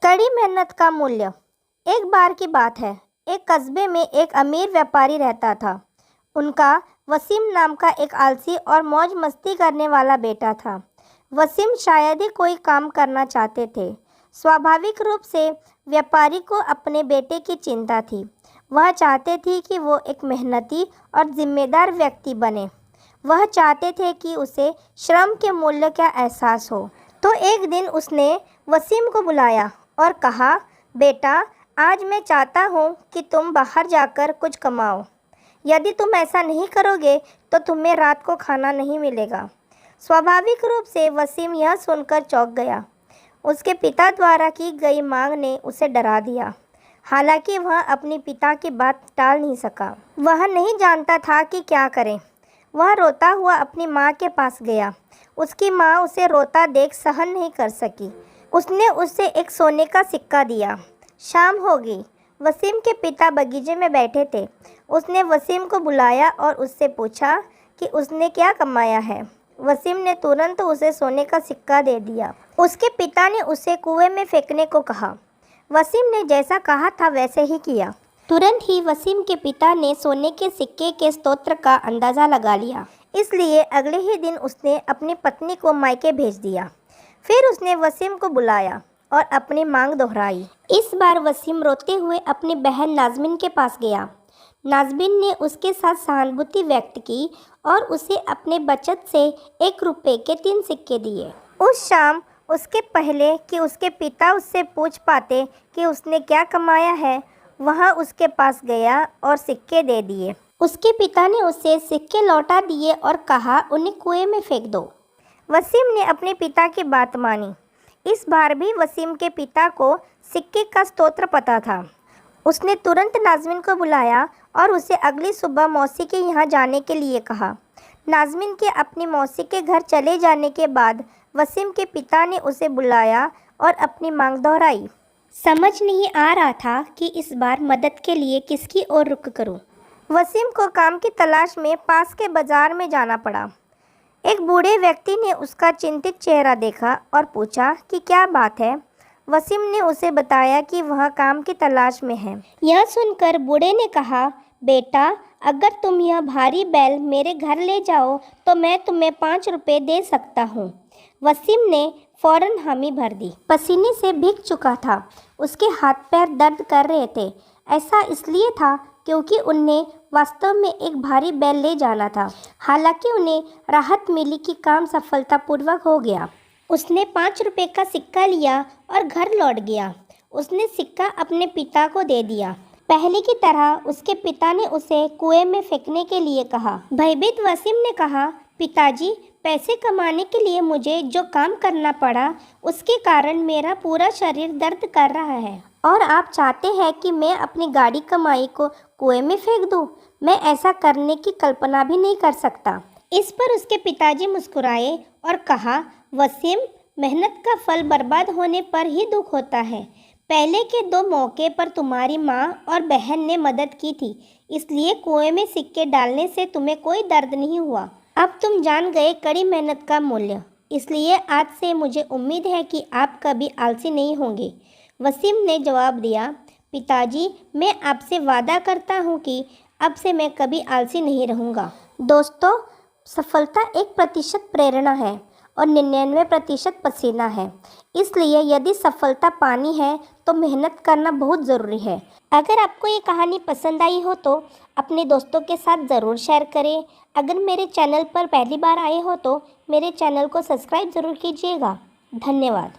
कड़ी मेहनत का मूल्य। एक बार की बात है, एक कस्बे में एक अमीर व्यापारी रहता था। उनका वसीम नाम का एक आलसी और मौज मस्ती करने वाला बेटा था। वसीम शायद ही कोई काम करना चाहते थे। स्वाभाविक रूप से व्यापारी को अपने बेटे की चिंता थी। वह चाहते थे कि वो एक मेहनती और जिम्मेदार व्यक्ति बने। वह चाहते थे कि उसे श्रम के मूल्य का एहसास हो। तो एक दिन उसने वसीम को बुलाया और कहा, बेटा, आज मैं चाहता हूँ कि तुम बाहर जाकर कुछ कमाओ। यदि तुम ऐसा नहीं करोगे तो तुम्हें रात को खाना नहीं मिलेगा। स्वाभाविक रूप से वसीम यह सुनकर चौंक गया। उसके पिता द्वारा की गई मांग ने उसे डरा दिया। हालांकि वह अपने पिता की बात टाल नहीं सका। वह नहीं जानता था कि क्या करें। वह रोता हुआ अपनी माँ के पास गया। उसकी माँ उसे रोता देख सहन नहीं कर सकी। उसने उसे एक सोने का सिक्का दिया। शाम हो गई। वसीम के पिता बगीचे में बैठे थे। उसने वसीम को बुलाया और उससे पूछा कि उसने क्या कमाया है। वसीम ने तुरंत उसे सोने का सिक्का दे दिया। उसके पिता ने उसे कुएं में फेंकने को कहा। वसीम ने जैसा कहा था वैसे ही किया। तुरंत ही वसीम के पिता ने सोने के सिक्के के स्रोत का अंदाज़ा लगा लिया। इसलिए अगले ही दिन उसने अपनी पत्नी को मायके भेज दिया। फिर उसने वसीम को बुलाया और अपनी मांग दोहराई। इस बार वसीम रोते हुए अपनी बहन नाज़मीन के पास गया। नाज़मीन ने उसके साथ सहानुभूति व्यक्त की और उसे अपने बचत से 1 रुपये के 3 सिक्के दिए। उस शाम, उसके पहले कि उसके पिता उससे पूछ पाते कि उसने क्या कमाया है, वह उसके पास गया और सिक्के दे दिए। उसके पिता ने उसे सिक्के लौटा दिए और कहा, उन्हें कुएं में फेंक दो। वसीम ने अपने पिता की बात मानी। इस बार भी वसीम के पिता को सिक्के का स्रोत पता था। उसने तुरंत नाज़मीन को बुलाया और उसे अगली सुबह मौसी के यहाँ जाने के लिए कहा। नाज़मीन के अपनी मौसी के घर चले जाने के बाद वसीम के पिता ने उसे बुलाया और अपनी मांग दोहराई। समझ नहीं आ रहा था कि इस बार मदद के लिए किसकी ओर रुख करूं। वसीम को काम की तलाश में पास के बाजार में जाना पड़ा। एक बूढ़े व्यक्ति ने उसका चिंतित चेहरा देखा और पूछा कि क्या बात है। वसीम ने उसे बताया कि वह काम की तलाश में है। यह सुनकर बूढ़े ने कहा, बेटा, अगर तुम यह भारी बैल मेरे घर ले जाओ तो मैं तुम्हें 5 रुपये दे सकता हूँ। वसीम ने फौरन हामी भर दी। पसीने से भीग चुका था। उसके हाथ पैर दर्द कर रहे थे। ऐसा इसलिए था क्योंकि उन्हें वास्तव में एक भारी बैल ले जाना था। हालांकि उन्हें राहत मिली कि काम सफलतापूर्वक हो गया। उसने 5 रुपये का सिक्का लिया और घर लौट गया। उसने सिक्का अपने पिता को दे दिया। पहले की तरह उसके पिता ने उसे कुएं में फेंकने के लिए कहा। भयभीत वसीम ने कहा, पिताजी, पैसे कमाने के लिए मुझे जो काम करना पड़ा उसके कारण मेरा पूरा शरीर दर्द कर रहा है और आप चाहते हैं कि मैं अपनी गाड़ी कमाई को कुएं में फेंक दूं? मैं ऐसा करने की कल्पना भी नहीं कर सकता। इस पर उसके पिताजी मुस्कुराए और कहा, वसीम, मेहनत का फल बर्बाद होने पर ही दुख होता है। पहले के 2 मौके पर तुम्हारी माँ और बहन ने मदद की थी, इसलिए कुएं में सिक्के डालने से तुम्हें कोई दर्द नहीं हुआ। अब तुम जान गए कड़ी मेहनत का मूल्य, इसलिए आज से मुझे उम्मीद है कि आप कभी आलसी नहीं होंगे। वसीम ने जवाब दिया, पिताजी, मैं आपसे वादा करता हूँ कि अब से मैं कभी आलसी नहीं रहूँगा। दोस्तों, सफलता 1% प्रेरणा है और 99% पसीना है। इसलिए यदि सफलता पानी है तो मेहनत करना बहुत ज़रूरी है। अगर आपको ये कहानी पसंद आई हो तो अपने दोस्तों के साथ ज़रूर शेयर करें। अगर मेरे चैनल पर पहली बार आए हो तो मेरे चैनल को सब्सक्राइब ज़रूर कीजिएगा। धन्यवाद।